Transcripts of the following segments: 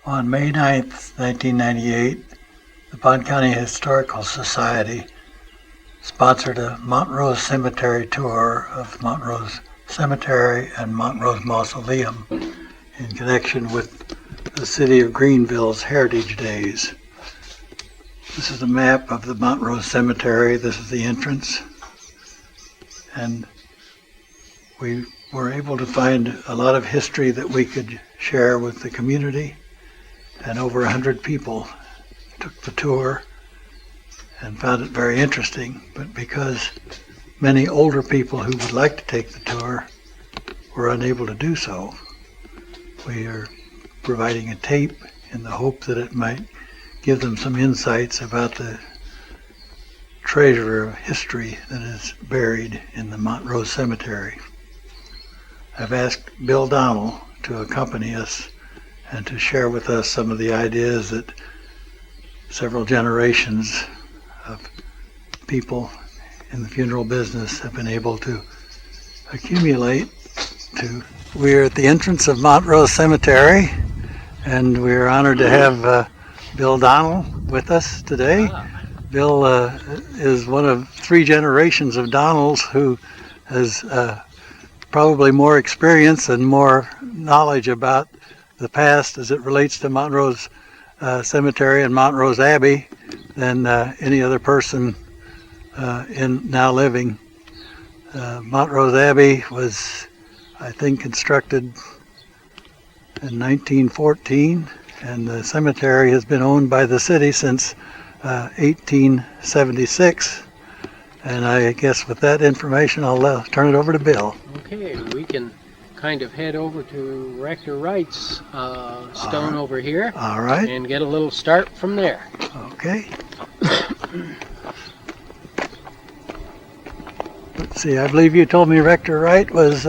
On May 9th, 1998, the Bond County Historical Society sponsored a Montrose Cemetery tour of Montrose Cemetery and Montrose Mausoleum in connection with the city of Greenville's Heritage Days. This is a map of the Montrose Cemetery. This is the entrance. And we were able to find a lot of history that we could share with the community. And over 100 people took the tour and found it very interesting. But because many older people who would like to take the tour were unable to do so, we are providing a tape in the hope that it might give them some insights about the treasure of history that is buried in the Montrose Cemetery. I've asked Bill Donnell to accompany us and to share with us some of the ideas that several generations of people in the funeral business have been able to accumulate to. We're at the entrance of Montrose Cemetery, and we're honored to have Bill Donnell with us today. Bill is one of 3 generations of Donnells who has probably more experience and more knowledge about the past as it relates to Montrose Cemetery and Montrose Abbey than any other person in now living. Montrose Abbey was, I think, constructed in 1914, and the cemetery has been owned by the city since 1876. And I guess with that information, I'll turn it over to Bill. Okay, we can kind of head over to Rector Wright's stone over here. All right. And get a little start from there. Okay. Let's see, I believe you told me Rector Wright was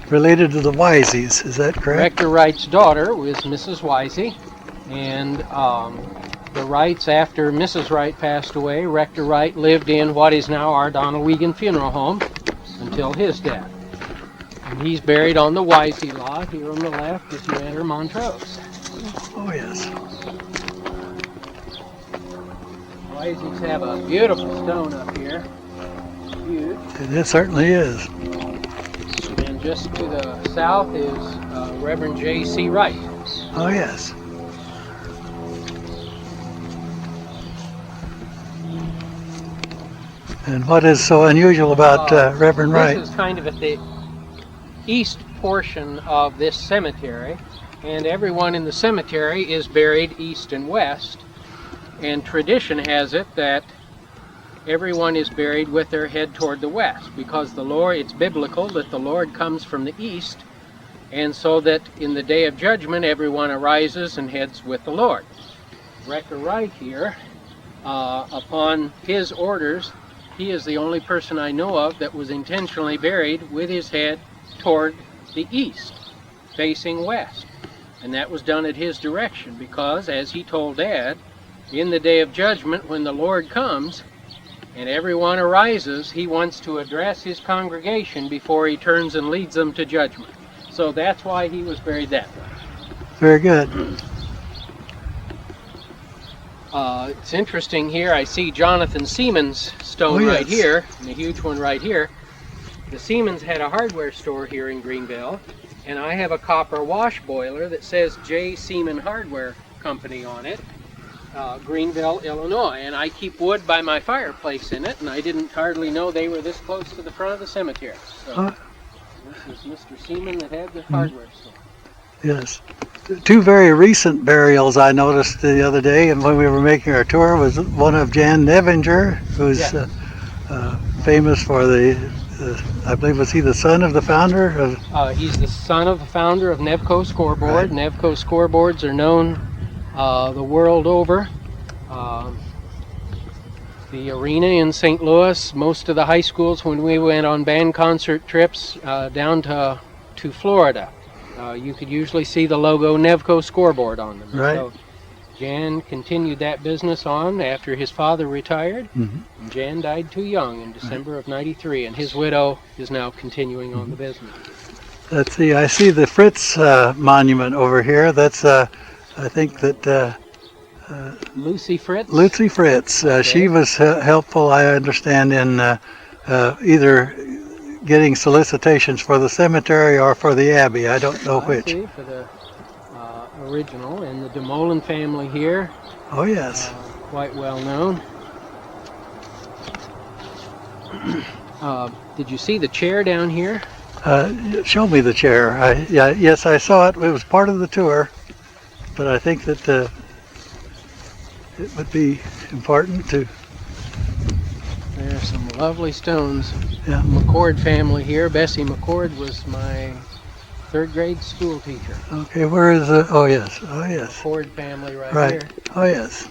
related to the Wiseys. Is that correct? Rector Wright's daughter was Mrs. Wisey, and the Wrights, after Mrs. Wright passed away, Rector Wright lived in what is now our Donnell Funeral Home until his death. And he's buried on the Wisey lot here on the left as you enter Montrose. Oh, yes. Wiseys have a beautiful stone up here. Huge. It certainly is. And just to the south is Reverend J.C. Wright. Oh, yes. And what is so unusual about Reverend Wright? This is kind of at the east portion of this cemetery, and everyone in the cemetery is buried east and west. And tradition has it that everyone is buried with their head toward the west, because the Lord, it's biblical that the Lord comes from the east, and so that in the day of judgment everyone arises and heads with the Lord. Rector Wright here, upon his orders, he is the only person I know of that was intentionally buried with his head toward the east, facing west. And that was done at his direction because, as he told Dad, in the day of judgment when the Lord comes and everyone arises, he wants to address his congregation before he turns and leads them to judgment. So that's why he was buried that way. Very good. It's interesting here, I see Jonathan Seaman's stone right here, and a huge one right here. The Seamans had a hardware store here in Greenville, and I have a copper wash boiler that says J. Seaman Hardware Company on it, Greenville, Illinois. And I keep wood by my fireplace in it, and I didn't hardly know they were this close to the front of the cemetery. So this is Mr. Seaman that had the hardware store. Yes. 2 very recent burials I noticed the other day, and when we were making our tour, was one of Jan Nevinger, who's famous for I believe, was he the son of the founder of? He's the son of the founder of Nevco Scoreboard. Right. Nevco Scoreboards are known the world over. The arena in St. Louis, most of the high schools, when we went on band concert trips down to Florida, you could usually see the logo Nevco Scoreboard on them. Right. So Jan continued that business on after his father retired. And Jan died too young in December of '93, and his widow is now continuing on the business. Let's see, I see the Fritz monument over here. That's I think that Lucy Fritz. Lucy Fritz, she was helpful, I understand, in either getting solicitations for the cemetery or for the Abbey. I don't know which. See, for the original, and the DeMolin family here. Oh, yes. Quite well known. Did you see the chair down here? Show me the chair. Yes, I saw it. It was part of the tour, but I think that it would be important to. There are some lovely stones. Yeah. McCord family here. Bessie McCord was my third grade school teacher. Okay, where is it? Oh, yes. Oh, yes. McCord family right here. Oh, yes.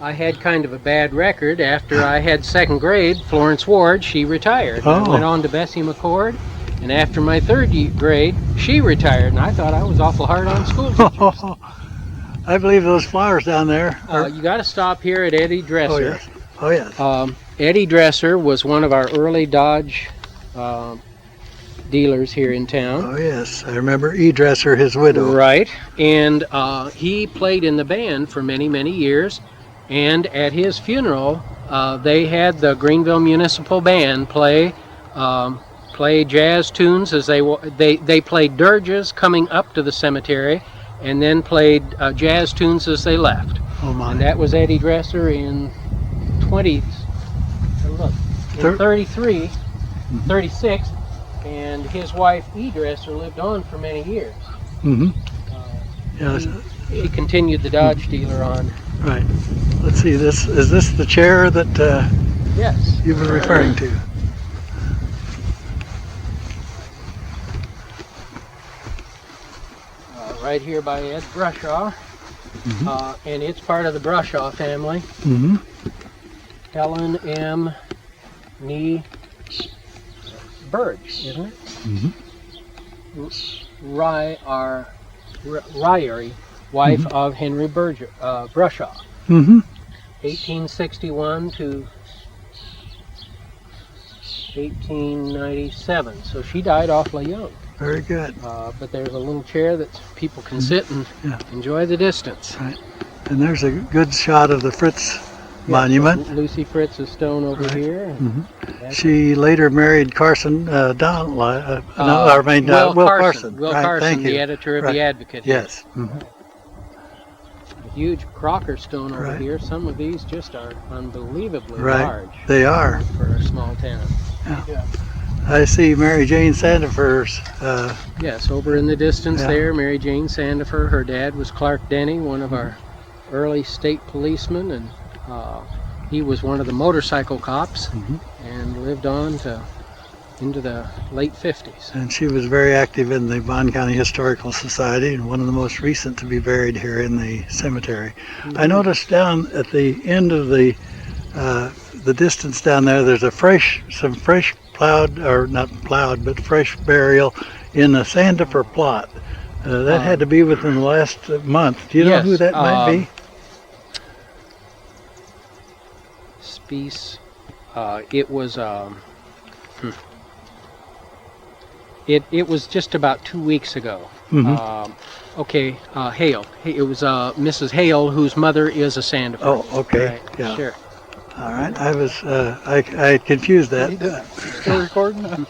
I had kind of a bad record. After I had second grade, Florence Ward, she retired. Oh. I went on to Bessie McCord, and after my third grade, she retired, and I thought I was awful hard on school teachers. I believe those flowers down there are... You got to stop here at Eddie Dresser. Oh, yes. Oh, yes. Eddie Dresser was one of our early Dodge dealers here in town. Oh, yes. I remember E. Dresser, his widow. Right. And he played in the band for many, many years. And at his funeral, they had the Greenville Municipal Band play jazz tunes as they played dirges coming up to the cemetery, and then played jazz tunes as they left. Oh my! And that was Eddie Dresser in 33, 36, and his wife E. Dresser lived on for many years. Mm-hmm. Yes. He continued the Dodge dealer on. Right. Let's see. Is this the chair that yes. you were referring to? Right here by Ed Brushaw, Mm-hmm. and it's part of the Brushaw family. Mm-hmm. Helen M. Nee Bird, isn't it? Mm-hmm. Ryrie, wife of Henry Brushaw. Mm-hmm. 1861 to 1897. So she died awfully young. Very good. But there's a little chair that people can sit and enjoy the distance. Right. And there's a good shot of the Fritz monument. Lucy Fritz's stone over here. Mm-hmm. She later married Carson Donnell. Will Carson. Will Right, Carson, thank you. the editor of Right. the Advocate. Yes. Mm-hmm. A huge Crocker stone over Right. here. Some of these just are unbelievably Right. large They are. for a small town. Yeah. I see Mary Jane Sandifer's. Yes, over in the distance Yeah. there, Mary Jane Sandifer. Her dad was Clark Denny, one of our early state policemen, and he was one of the motorcycle cops and lived on into the late 50s. And she was very active in the Bond County Historical Society, and one of the most recent to be buried here in the cemetery. I noticed down at the end of the distance down there, there's some fresh plowed, or not plowed, but fresh burial in a Sandifer plot. That had to be within the last month. Do you know who that might be? Spies. It was. It was just about 2 weeks ago. Hale. It was Mrs. Hale, whose mother is a Sandifer. Oh, okay. Right. Yeah. Sure. All right. I confused that. Still recording?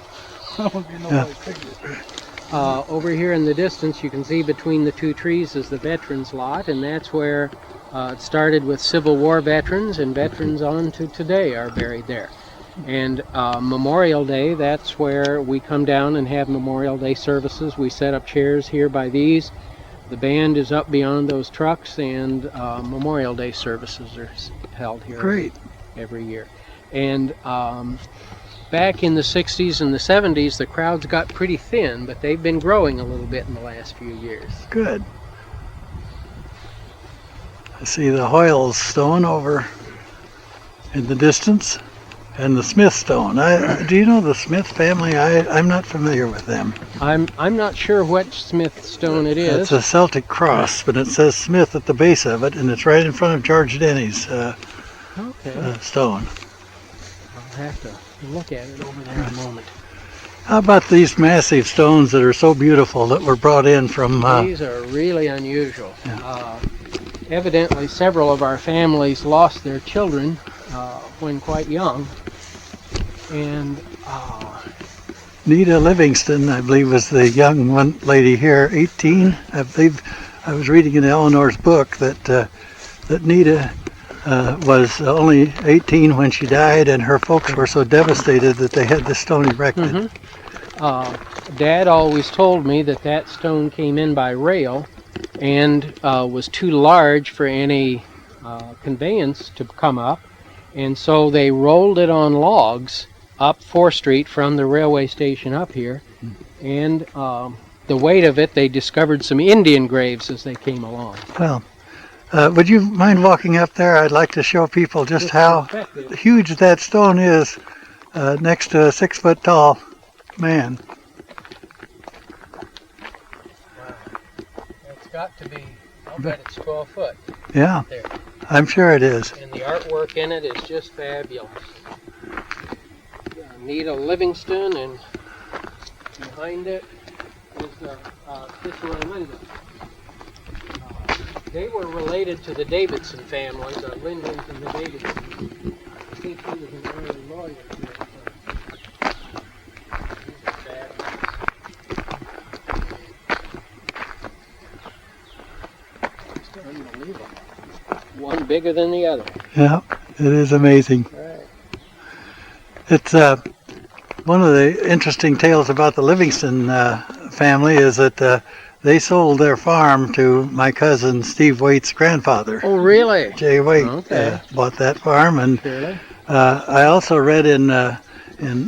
Over here in the distance, you can see between the two trees is the veterans lot, and that's where it started with Civil War veterans, and veterans on to today are buried there. And Memorial Day, that's where we come down and have Memorial Day services. We set up chairs here by these. The band is up beyond those trucks, and Memorial Day services are held here. Great. Every year. And back in the 60s and the 70s, the crowds got pretty thin, but they've been growing a little bit in the last few years. Good. I see the Hoyles stone over in the distance, and the Smith stone. Do you know the Smith family? I'm not familiar with them. I'm not sure what Smith stone it is. It's a Celtic cross, but it says Smith at the base of it, and it's right in front of George Denny's stone. I'll have to look at it over there in a moment. How about these massive stones that are so beautiful that were brought in from... These are really unusual. Yeah. Evidently, several of our families lost their children when quite young. And Nita Livingston, I believe, was the young one lady here, 18. I believe I was reading in Eleanor's book that Nita was only 18 when she died, and her folks were so devastated that they had the stone erected. Dad always told me that that stone came in by rail and was too large for any conveyance to come up, and so they rolled it on logs up 4th Street from the railway station up here, and the weight of it, they discovered some Indian graves as they came along. Well, would you mind walking up there? I'd like to show people just how huge that stone is next to a 6-foot-tall man. Wow. It's got to be, I'll bet it's 12 foot. Yeah, There. I'm sure it is. And the artwork in it is just fabulous. Nita Livingston, and behind it is the Cicely Linden. They were related to the Davidson family, the Lindens and the Davidsons. I think he was an early lawyer here. These are fabulous. Just unbelievable. One bigger than the other. Yeah, it is amazing. Right. It's one of the interesting tales about the Livingston family is that they sold their farm to my cousin Steve Waite's grandfather. Oh, really? Jay Waite bought that farm, and I also read in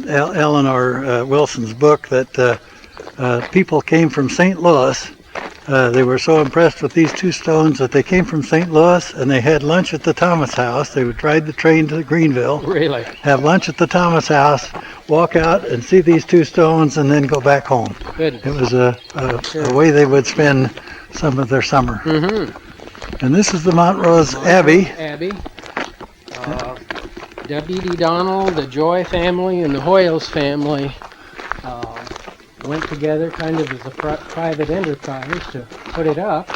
Eleanor Wilson's book that people came from St. Louis. They were so impressed with these two stones that they came from St. Louis and they had lunch at the Thomas House. They would ride the train to Greenville, Really? have lunch at the Thomas House, walk out and see these two stones, and then go back home. Goodness. It was a way they would spend some of their summer. And this is the Montrose Abbey. Abbey. W.D. Donnell, the Joy family, and the Hoyles family went together kind of as a private enterprise to put it up.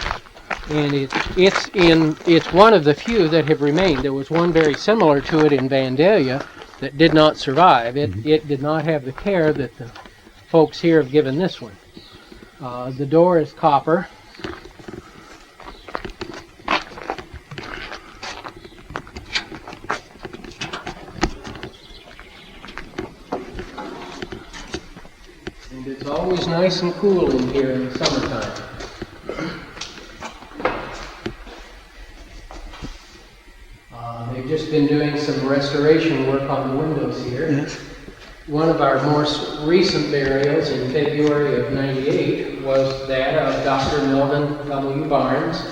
And it's one of the few that have remained. There was one very similar to it in Vandalia that did not survive. It did not have the care that the folks here have given this one. The door is copper. And it's always nice and cool in here in the summertime. They've just been doing some restoration work on the windows here. Yes. One of our more recent burials in February of '98 was that of Dr. Melvin W. Barnes.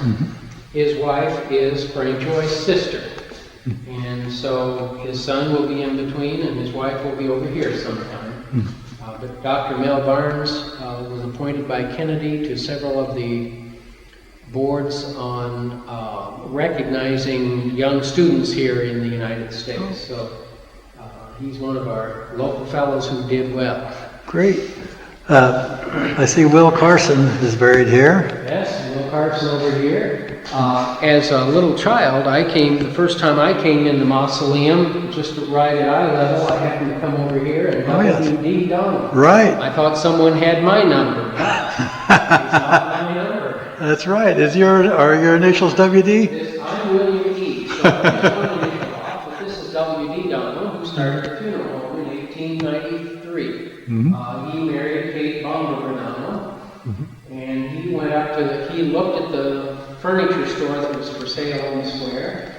His wife is Frank Joy's sister. And so his son will be in between and his wife will be over here sometime. But Dr. Mel Barnes was appointed by Kennedy to several of the boards on recognizing young students here in the United States. So he's one of our local fellows who did well. Great. I see Will Carson is buried here. Yes, Will Carson over here. As a little child, the first time I came in the mausoleum, just right at eye level, I happened to come over here and W.D. Donnell. Right. I thought someone had my number. It's not my number. That's right. Are your initials W.D.? I'm William E. So I'm one initial off, but this is W.D. Donnell, who started the funeral home in 1893. He married Kate Baumgartner Donnell, and he went up he looked at the furniture store that was for sale in the square,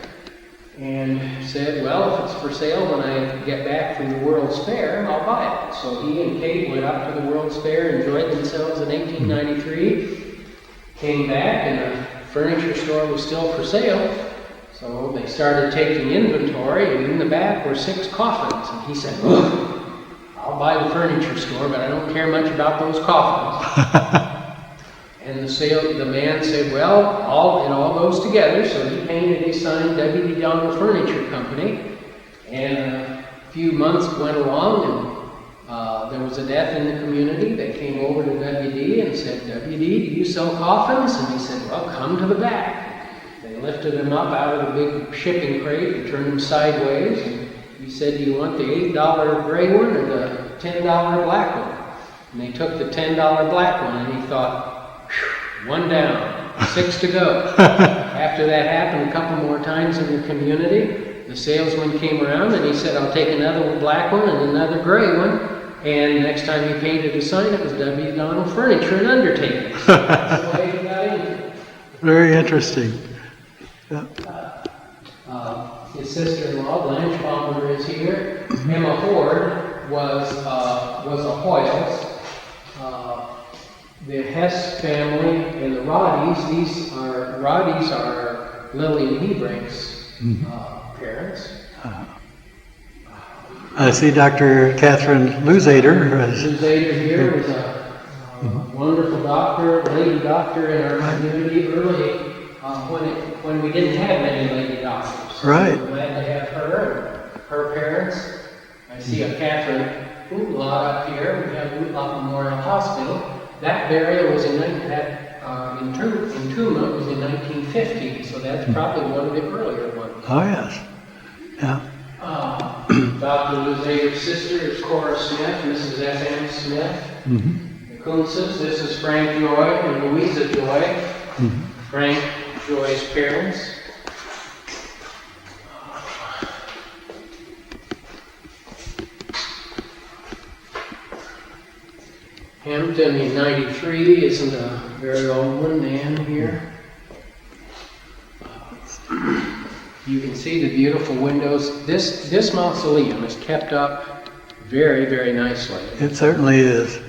and said, well, if it's for sale when I get back from the World's Fair, I'll buy it. So he and Kate went up to the World's Fair, enjoyed themselves in 1893, came back, and the furniture store was still for sale. So they started taking inventory, and in the back were 6 coffins. And he said, I'll buy the furniture store, but I don't care much about those coffins. And the man said, well, it all goes together. So he painted a sign, W.D. Donnell Furniture Company. And a few months went along, and There was a death in the community. They came over to WD and said, WD, do you sell coffins? And he said, well, come to the back. They lifted him up out of the big shipping crate and turned him sideways. And he said, do you want the $8 gray one or the $10 black one? And they took the $10 black one, and he thought, one down, 6 to go. After that happened a couple more times in the community, the salesman came around and he said, I'll take another black one and another gray one. And next time he painted a sign, it was W. Donnell Furniture and Undertaking. So that's the way he got into it. Very interesting. Yeah. His sister-in-law, Blanche Palmer, is here. Emma Horde was a Hoyles. The Hess family and the Roddies are Lily and Hebrink's parents. I see Dr. Catherine Luzader. Luzader here was a wonderful doctor, lady doctor in our community early when we didn't have many lady doctors. Right. We were glad to have her and her parents. I see a Catherine Outlot up here. We have Outlot Memorial Hospital. That burial was in Tuma was in 1950, so that's probably one of the earlier ones. Oh yes. Yeah. Dr. Luzader's sister is Cora Smith, Mrs. F.M. Smith. The Kuntzes, this is Frank Joy and Louisa Joy. Frank Joy's parents. Hampton in 93 isn't a very old one, Nan here. You can see the beautiful windows. This mausoleum is kept up very, very nicely. It certainly is.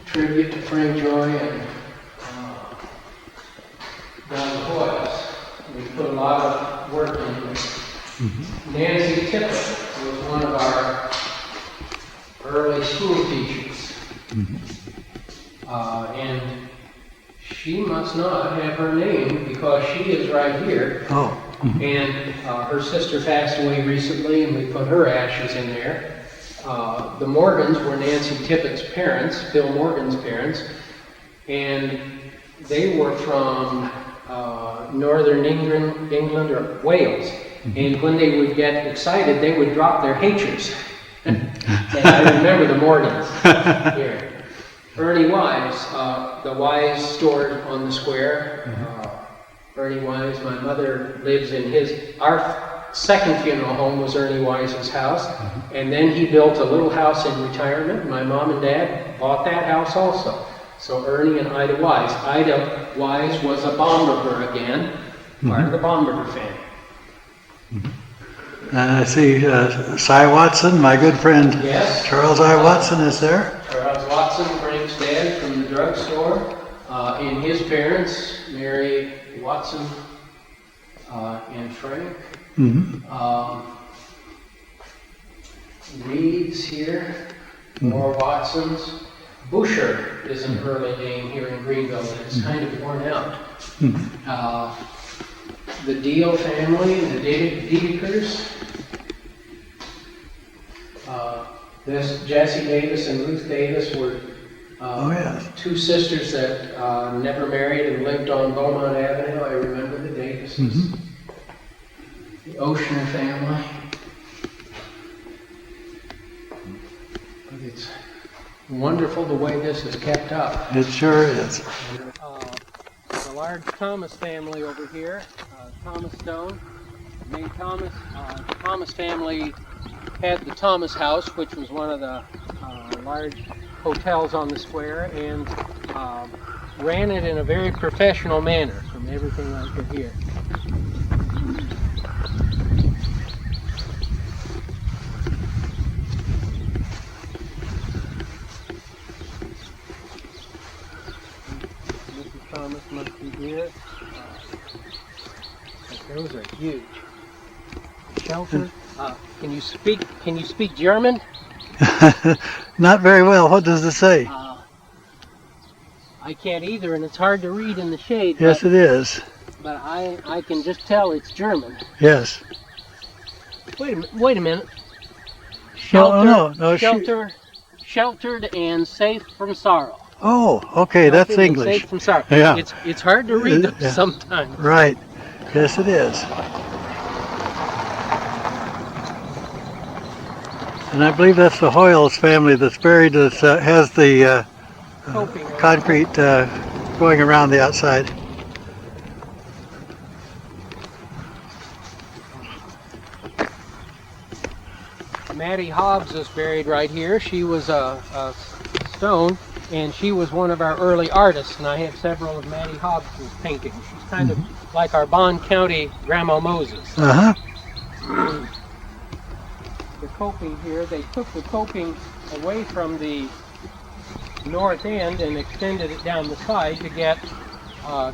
Tribute to Frank Joy and Don Hoyles. We put a lot of work into this. Nancy Tippett was one of our early school teachers. And she must not have her name because she is right here. Oh. And her sister passed away recently, and we put her ashes in there. The Morgans were Nancy Tippett's parents, Phil Morgan's parents, and they were from northern England or Wales. And when they would get excited, they would drop their H's. And I remember the Morgans here. Ernie Wise, the Wise store on the square. Ernie Wise, my mother lives in our second funeral home was Ernie Wise's house. And then he built a little house in retirement. My mom and dad bought that house also. So Ernie and Ida Wise. Ida Wise was a Baumberger again, part of the Baumberger family. I see Cy Watson, my good friend. Yes. Charles I. Watson is there. Charles Watson, Frank's dad from the drugstore, and his parents, Mary Watson and Frank. Reed's here, more Watsons. Boucher is an early name here in Greenville, and it's kind of worn out. The Deal family, the Didekers. This Jessie Davis and Ruth Davis were two sisters that never married and lived on Beaumont Avenue. I remember the Davises. The Oceaner family. But it's wonderful the way this is kept up. It sure is. The large Thomas family over here, Thomas Stone. May Thomas. The Thomas family had the Thomas House, which was one of the large hotels on the square, and ran it in a very professional manner from everything I could hear. Mrs. Thomas must be here. Those are huge. Shelter. Can you speak German? Not very well. What does it say? I can't either, and it's hard to read in the shade. Yes, it is. But I can just tell it's German. Yes. Wait a minute. Shelter. No. Shelter. sheltered and safe from sorrow. Oh, okay, that's Sheltered and English. Safe from sorrow. Yeah. It's hard to read them Yeah. sometimes. Right. Yes, it is. And I believe that's the Hoyles family that's buried. That has the Coping. concrete going around the outside. Mattie Hobbs is buried right here. She was a stone, and she was one of our early artists, and I have several of Mattie Hobbs' paintings. She's kind of like our Bond County Grandma Moses. Uh-huh. The coping here, they took the coping away from the north end and extended it down the side to get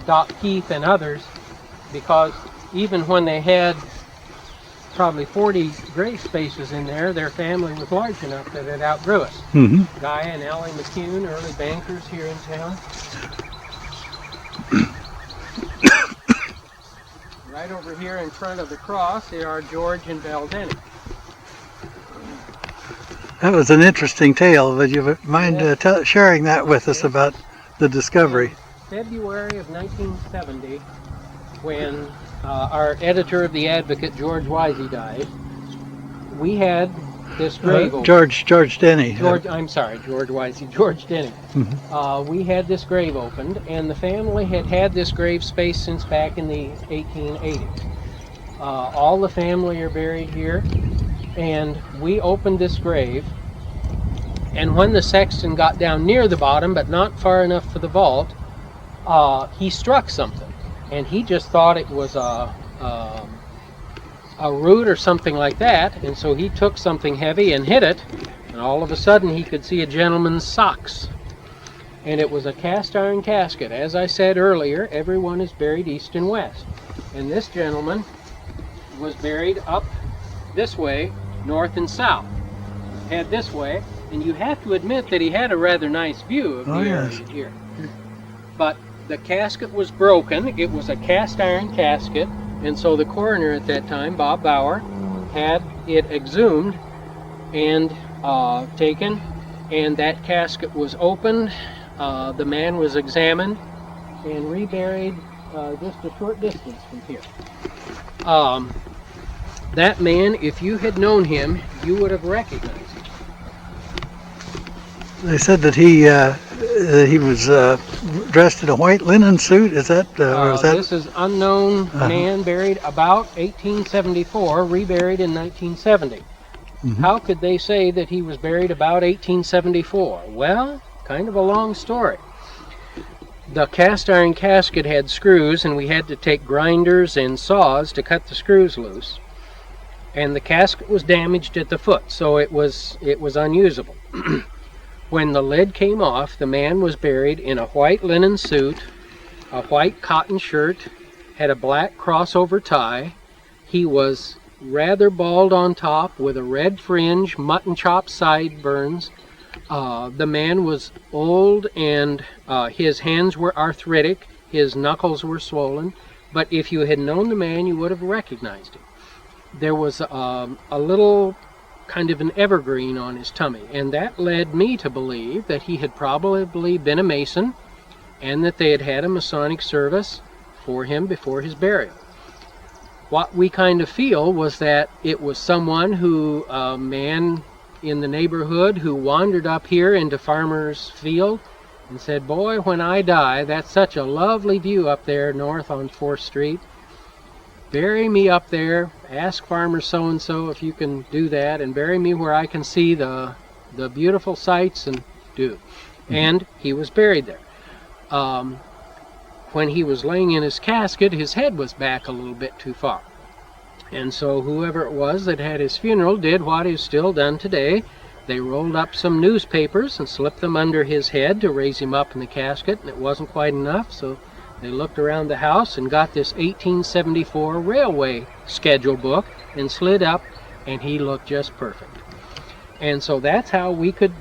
Doc Keith and others, because even when they had probably 40 grave spaces in there, their family was large enough that it outgrew us. Mm-hmm. Guy and Allie McCune, early bankers here in town. Right over here in front of the cross, there are George and Belle Denny. That was an interesting tale. Would you mind sharing that with us about the discovery? February of 1970, when our editor of the Advocate, George Wisey, died, we had this grave opened. George Denny. I'm sorry, George Wisey, George Denny. Mm-hmm. We had this grave opened, and the family had had this grave space since back in the 1880s. All the family are buried here, and we opened this grave, and when the sexton got down near the bottom, but not far enough for the vault, he struck something. And he just thought it was a root or something like that, and so he took something heavy and hit it, and all of a sudden he could see a gentleman's socks. And it was a cast iron casket. As I said earlier, everyone is buried east and west. And this gentleman was buried up this way, north and south. Head this way, and you have to admit that he had a rather nice view of the area here. But the casket was broken. It was a cast iron casket, and so the coroner at that time, Bob Bauer, had it exhumed and taken, and that casket was opened. The man was examined and reburied just a short distance from here. That man, if you had known him, you would have recognized him. They said that he was dressed in a white linen suit. Is that? Or is that? This is unknown man buried about 1874, reburied in 1970. Mm-hmm. How could they say that he was buried about 1874? Well, kind of a long story. The cast iron casket had screws, and we had to take grinders and saws to cut the screws loose. And the casket was damaged at the foot, so it was unusable. When the lid came off, the man was buried in a white linen suit, a white cotton shirt, had a black crossover tie. He was rather bald on top with a red fringe, mutton chop sideburns. The man was old, and his hands were arthritic, his knuckles were swollen, but if you had known the man, you would have recognized him. There was a little kind of an evergreen on his tummy, and that led me to believe that he had probably been a Mason and that they had had a Masonic service for him before his burial. What we kind of feel was that it was someone who, a man in the neighborhood who wandered up here into Farmer's Field and said, "Boy, when I die, that's such a lovely view up there north on 4th Street. Bury me up there, ask Farmer so-and-so if you can do that, and bury me where I can see the beautiful sights and do." And he was buried there. When he was laying in his casket, his head was back a little bit too far. And so whoever it was that had his funeral did what is still done today. They rolled up some newspapers and slipped them under his head to raise him up in the casket, and it wasn't quite enough, so they looked around the house and got this 1874 railway schedule book and slid up, and he looked just perfect. And so that's how we could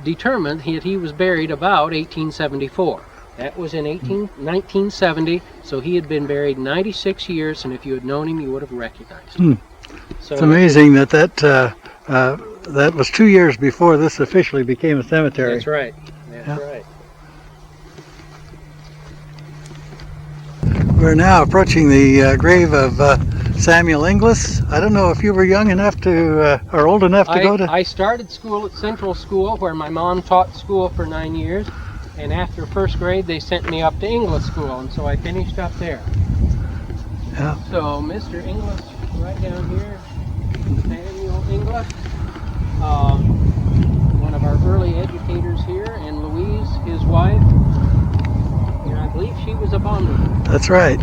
determine that he was buried about 1874. That was in 1970, so he had been buried 96 years, and if you had known him, you would have recognized him. So it's amazing that that was 2 years before this officially became a cemetery. That's right. That's Yeah. right. We're now approaching the grave of Samuel Inglis. I don't know if you were young enough to, or old enough to go to... I started school at Central School, where my mom taught school for 9 years. And after first grade, they sent me up to English school, and so I finished up there. Yeah. So Mr. Inglis, right down here, Samuel Inglis, one of our early educators here, and Louise, his wife, and I believe she was a bondwoman. That's right.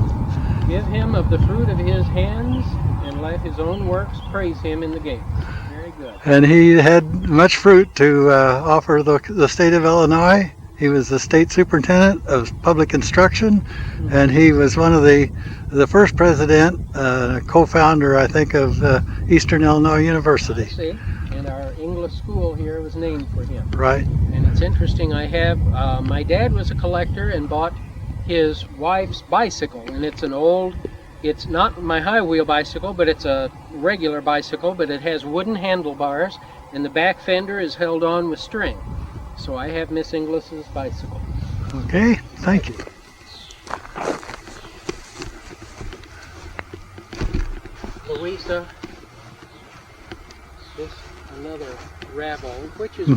Give him of the fruit of his hands, and let his own works praise him in the gates. Very good. And he had much fruit to offer the state of Illinois. He was the state superintendent of public instruction, and he was one of the first president, co-founder, I think, of Eastern Illinois University. I see. And our English school here was named for him. Right. And it's interesting, I have, my dad was a collector and bought his wife's bicycle, and it's an old, it's not my high wheel bicycle, but it's a regular bicycle, but it has wooden handlebars, and the back fender is held on with string. So I have Miss Inglis's bicycle. Okay, thank you. Louisa, this another Ravold, which is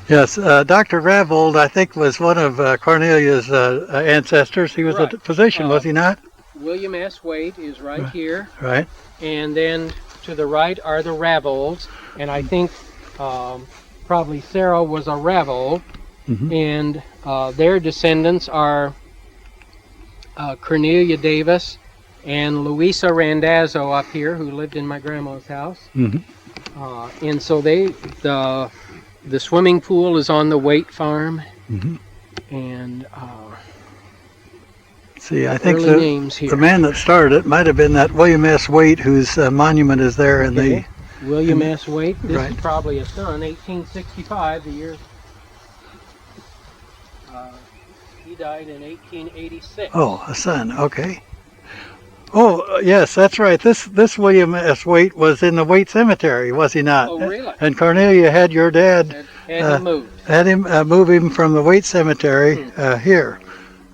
Yes, Dr. Ravold, I think, was one of Cornelia's ancestors. He was Right. a physician, was he not? William S. Waite is right here, Right. and then to the right are the Ravolds, and I think probably Sarah was a Ravold, and their descendants are Cornelia Davis and Louisa Randazzo up here, who lived in my grandma's house. And so the swimming pool is on the Waite farm, and see, I think early names here. the man that started it might have been that William S. Waite, whose monument is there in the... William S. Waite. This Right. is probably a son, 1865, the year. He died in 1886. Oh, a son, okay. Oh, yes, that's right. This William S. Waite was in the Waite Cemetery, was he not? Oh, really? And Cornelia had your dad... Had he moved. Had him move him from the Waite Cemetery here.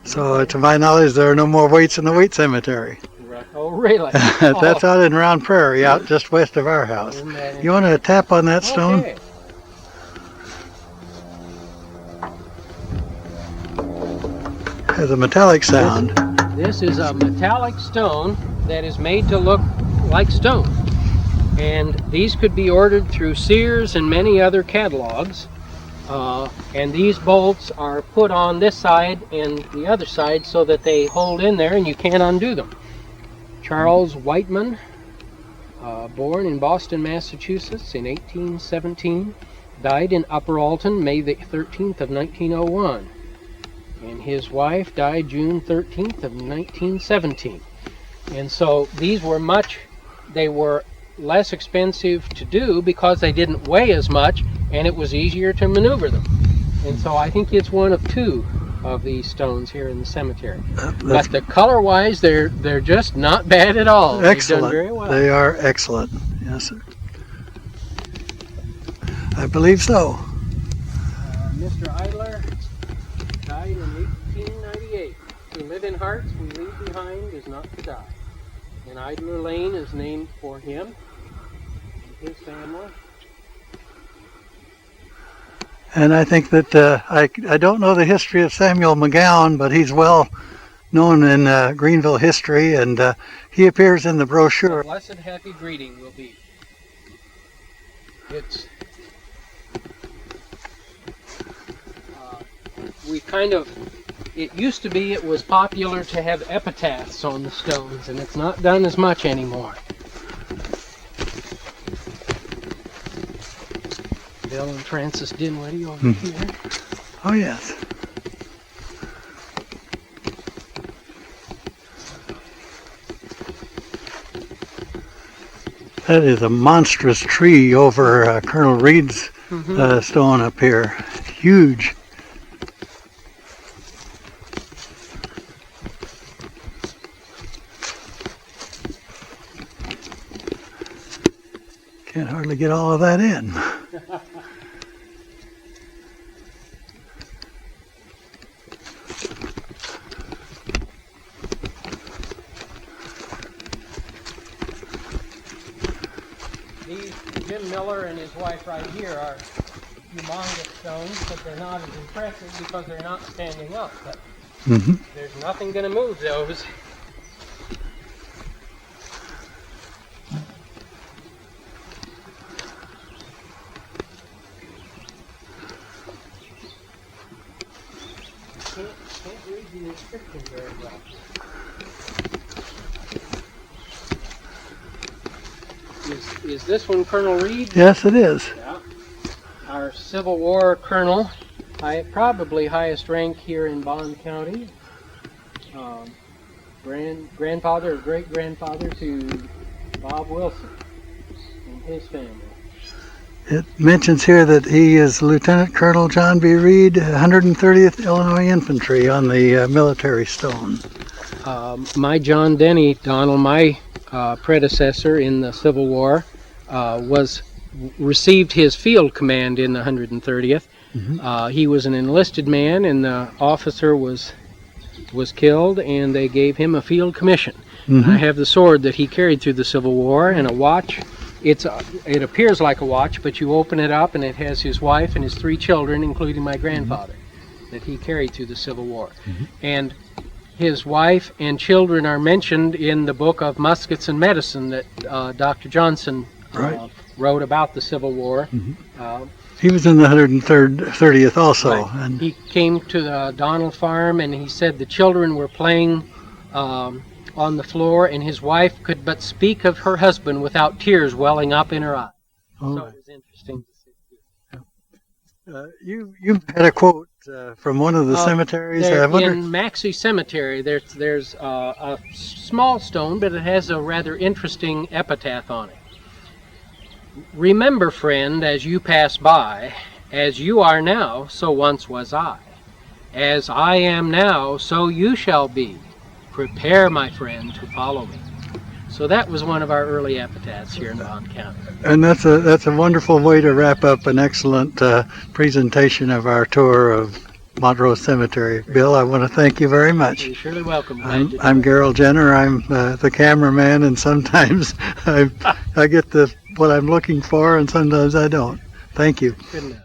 So, to my knowledge, there are no more Waites in the Waite Cemetery. Right. Oh, really? That's out in Round Prairie, out just west of our house. You want to tap on that stone? Okay. Has a metallic sound. This is a metallic stone that is made to look like stone. And these could be ordered through Sears and many other catalogs. And these bolts are put on this side and the other side so that they hold in there and you can't undo them. Charles Whiteman, born in Boston, Massachusetts in 1817, died in Upper Alton, May the 13th of 1901. And his wife died June 13th of 1917. And so these were they were less expensive to do because they didn't weigh as much and it was easier to maneuver them. And so I think it's one of two of these stones here in the cemetery. But the color-wise, they're just not bad at all. Excellent. They've done very well. They are excellent. Yes, sir. I believe so. Mr. Idler died in 1898. To live in hearts we leave behind is not to die. And Idler Lane is named for him and his family. And I think that I don't know the history of Samuel McGowan, but he's well known in Greenville history, and he appears in the brochure. A blessed happy greeting will be. It's it used to be it was popular to have epitaphs on the stones, and it's not done as much anymore. Bill and Francis Dinwiddie over here. Oh, yes. That is a monstrous tree over Colonel Reed's stone up here. Huge. Can't hardly get all of that in. Jim Miller and his wife right here are humongous stones, but they're not as impressive because they're not standing up. But there's nothing going to move those. Can't read the inscription very well. Is this one Colonel Reed? Yes, it is. Yeah. Our Civil War colonel, probably highest rank here in Bond County. Grandfather or great-grandfather to Bob Wilson and his family. It mentions here that he is Lieutenant Colonel John B. Reed, 130th Illinois Infantry on the military stone. My John Denny, Donnell, my predecessor in the Civil War, received his field command in the 130th. He was an enlisted man, and the officer was killed, and they gave him a field commission. I have the sword that he carried through the Civil War, and a watch. It appears like a watch, but you open it up, and it has his wife and his 3 children, including my grandfather, that he carried through the Civil War. And his wife and children are mentioned in the book of Muskets and Medicine that Dr. Johnson wrote about the Civil War. He was in the 130th also. Right. And he came to the Donnell farm, and he said the children were playing on the floor, and his wife could but speak of her husband without tears welling up in her eyes. So it was interesting to see. You had a quote from one of the cemeteries. In Maxey Cemetery, there's a small stone, but it has a rather interesting epitaph on it. Remember, friend, as you pass by, as you are now, so once was I. As I am now, so you shall be. Prepare, my friend, to follow me. So that was one of our early epitaphs here in Bond County. And that's a wonderful way to wrap up an excellent presentation of our tour of Montrose Cemetery. Bill, I want to thank you very much. You're surely welcome. I'm Gerald Jenner. I'm the cameraman, and sometimes I get what I'm looking for, and sometimes I don't. Thank you. Good enough.